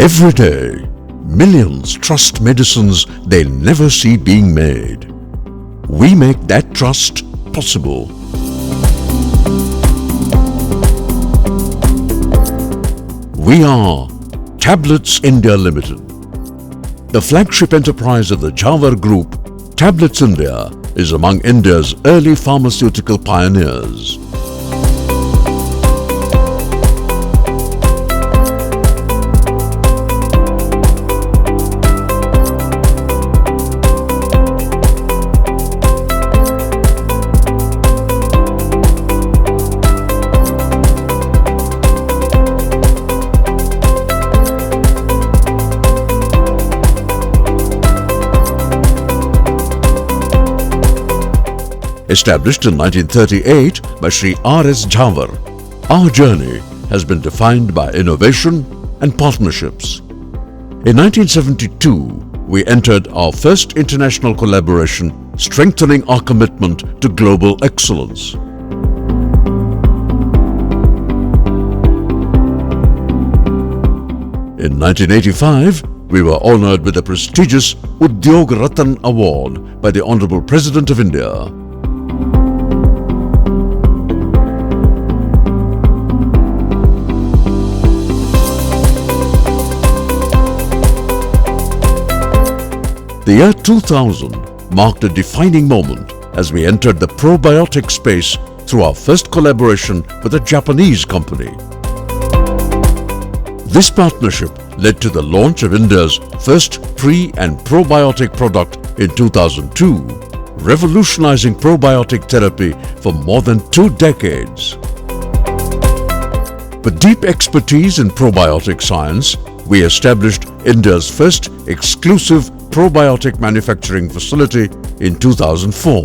Every day, millions trust medicines they never see being made. We make that trust possible. We are Tablets India Limited. The flagship enterprise of the Jhaver Group, Tablets India is among India's early pharmaceutical pioneers. Established in 1938 by Sri R.S. Jhaver, our journey has been defined by innovation and partnerships. In 1972, we entered our first international collaboration, strengthening our commitment to global excellence. In 1985, we were honored with the prestigious Udyog Ratan Award by the Honorable President of India. The year 2000 marked a defining moment as we entered the probiotic space through our first collaboration with a Japanese company. This partnership led to the launch of India's first pre- and probiotic product in 2002, revolutionizing probiotic therapy for more than 2 decades. With deep expertise in probiotic science, we established India's first exclusive probiotic manufacturing facility in 2004.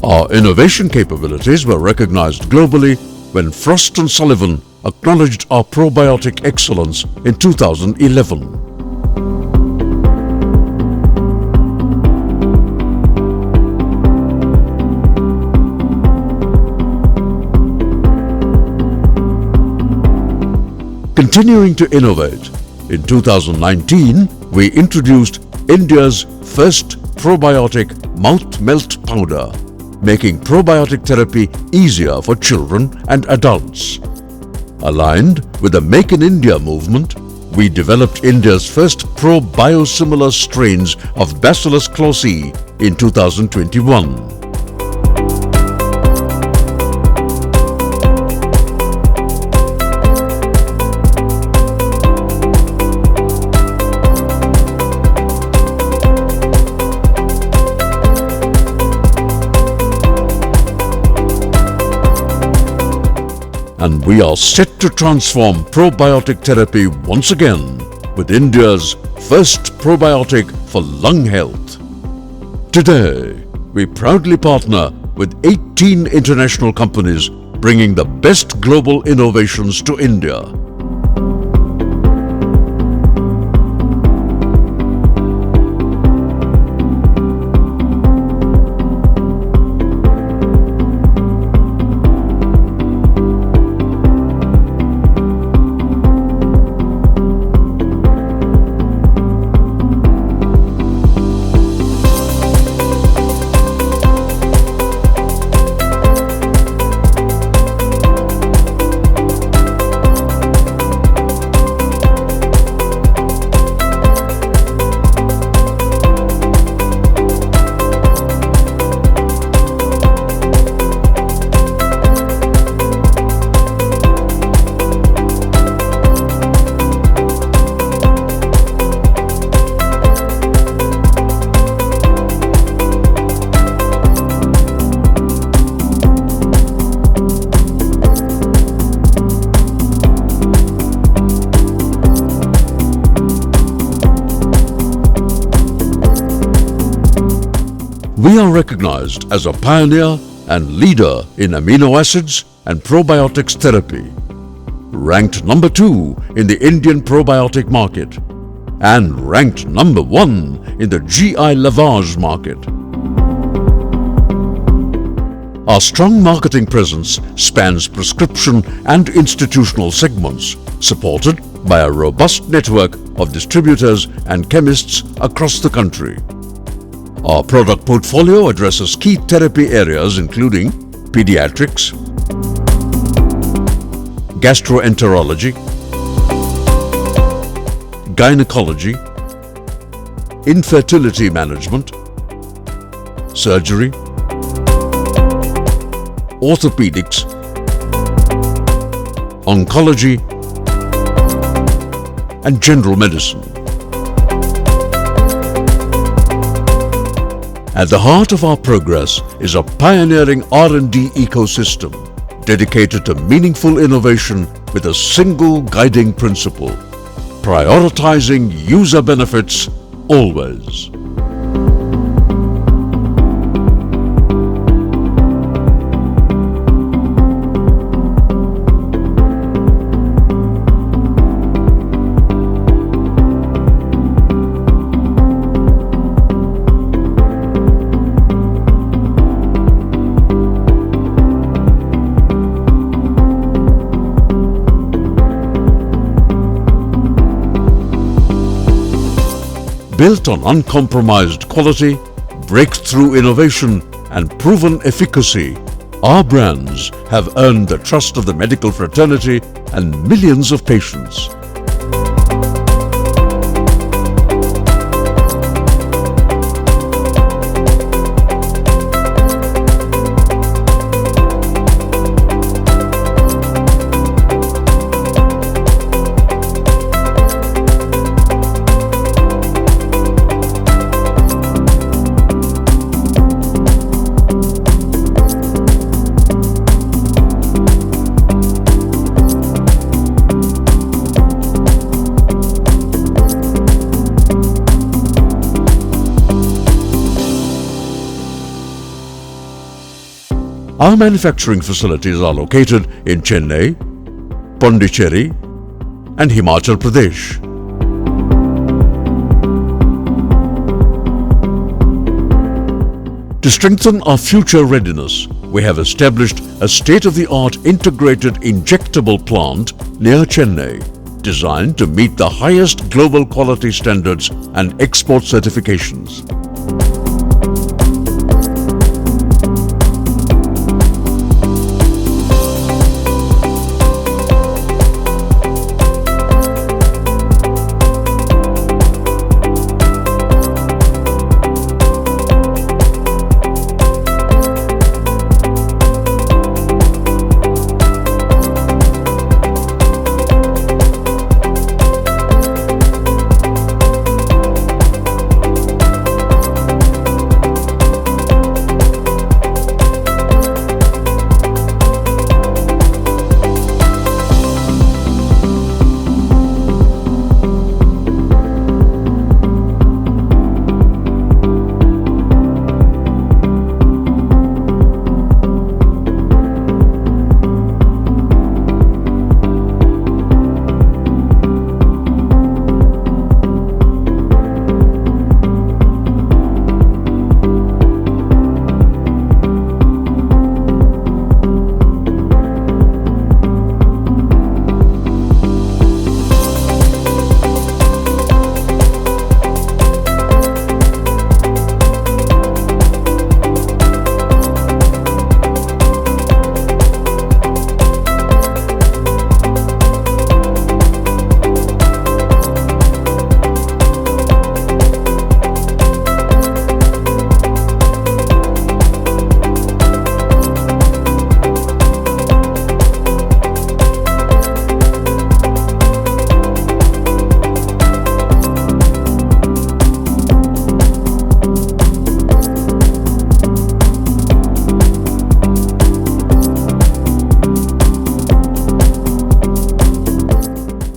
Our innovation capabilities were recognized globally when Frost & Sullivan acknowledged our probiotic excellence in 2011. Continuing to innovate, in 2019, we introduced India's first probiotic mouth melt powder, making probiotic therapy easier for children and adults. Aligned with the Make in India movement, we developed India's first pro-biosimilar strains of Bacillus cloacei in 2021. And we are set to transform probiotic therapy once again with India's first probiotic for lung health. Today, we proudly partner with 18 international companies bringing the best global innovations to India. We are recognized as a pioneer and leader in amino acids and probiotics therapy, ranked number 2 in the Indian probiotic market and ranked number 1 in the GI lavage market. Our strong marketing presence spans prescription and institutional segments, supported by a robust network of distributors and chemists across the country. Our product portfolio addresses key therapy areas including pediatrics, gastroenterology, gynecology, infertility management, surgery, orthopedics, oncology, and general medicine. At the heart of our progress is a pioneering R&D ecosystem dedicated to meaningful innovation with a single guiding principle: prioritizing user benefits always. Built on uncompromised quality, breakthrough innovation, and proven efficacy, our brands have earned the trust of the medical fraternity and millions of patients. Our manufacturing facilities are located in Chennai, Pondicherry, and Himachal Pradesh. To strengthen our future readiness, we have established a state-of-the-art integrated injectable plant near Chennai, designed to meet the highest global quality standards and export certifications.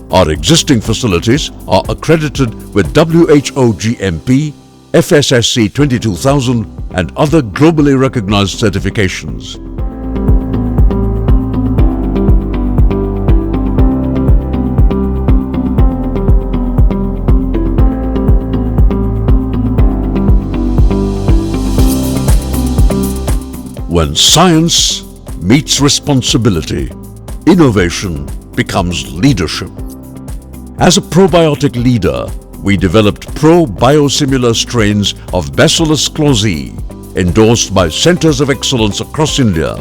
Our existing facilities are accredited with WHO GMP, FSSC 22000 and other globally recognized certifications. When science meets responsibility, innovation becomes leadership. As a probiotic leader, we developed pro-biosimilar strains of Bacillus clausii, endorsed by centers of excellence across India.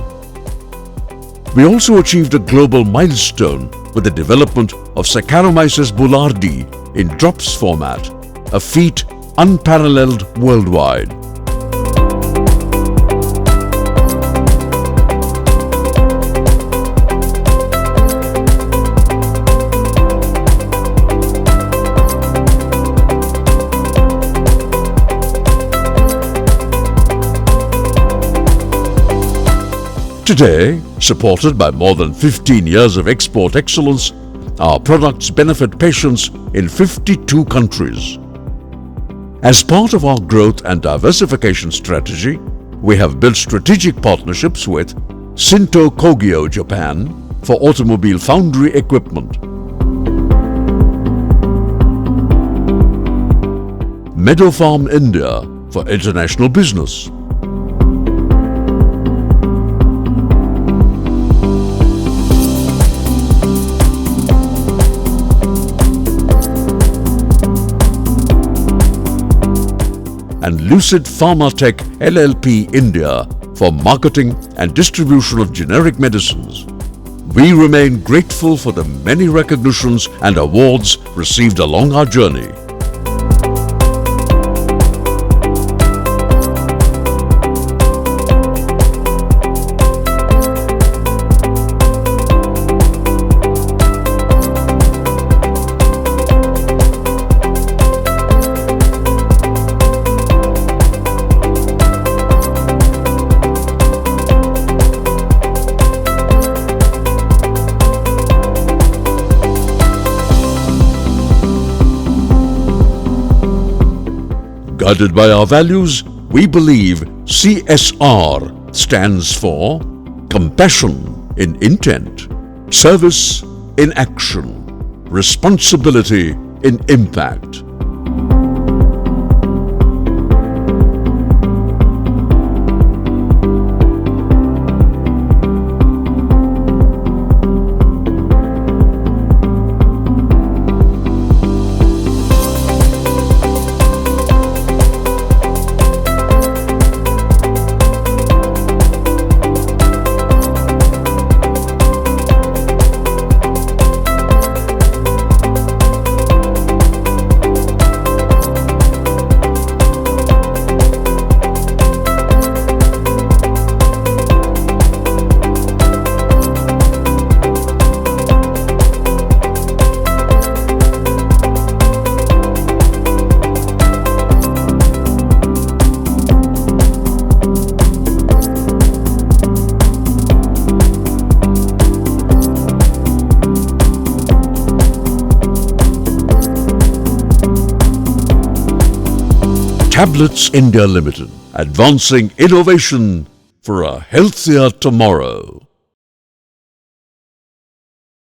We also achieved a global milestone with the development of Saccharomyces boulardii in drops format, a feat unparalleled worldwide. Today, supported by more than 15 years of export excellence, our products benefit patients in 52 countries. As part of our growth and diversification strategy, we have built strategic partnerships with Shinto Kogyo, Japan, for automobile foundry equipment, Meadow Farm, India, for international business, and Lucid Pharmatech LLP India for marketing and distribution of generic medicines. We remain grateful for the many recognitions and awards received along our journey. Guided by our values, we believe CSR stands for compassion in intent, service in action, responsibility in impact. Tablets India Limited, advancing innovation for a healthier tomorrow.